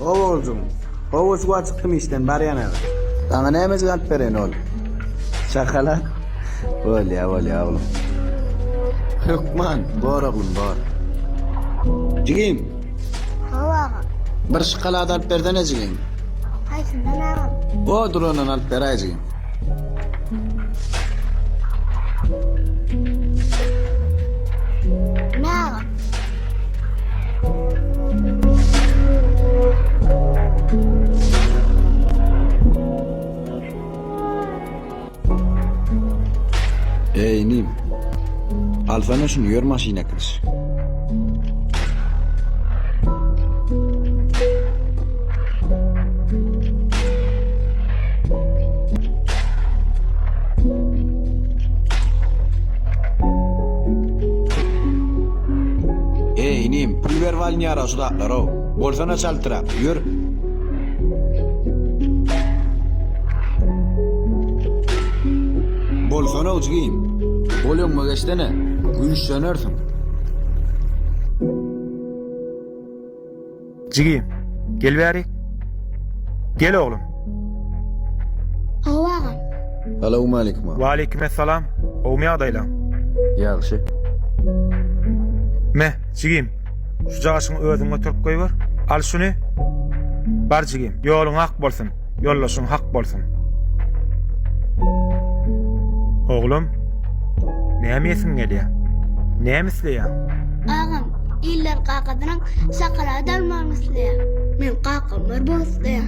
Oğlum, oğuzluğa çıktım işten, bari yana. Sana neyimiz kalp veren oğlum? Şakalar. Ol ya oğlum. Hükman, doğru oğlum, doğru. Cigim, Hava. bir şokolad alıp verdene cigim. Haysından ağam. O drone'dan alıp ver ay cigim. Ne ağam? Ey Nim, alfana şunu yor maşine kız. Ey Nim, pul ver valini ara sudaklar o. Bolsana çaltıra, yürü. Bolsana ucugiyim. Bolyon mu geçtene? Gülüş sönersin. Cigim, gel bari. Gel oğlum. Hava ağam. Salamu aleyküm. Ve aleykümselam. Oğmi adayla. Yaxşı. Me, cigim. Şu caşını özüne törüp koyuver. Al şunu. Bar cigim. Yolun hak bolsun. Yollaşın hak bolsun. Oğlum. Näme esin gelýär? Näme isleýär? Ağam, iller qaqadıran şakala dalmamyslyar. Men qaqamlar bolslyar.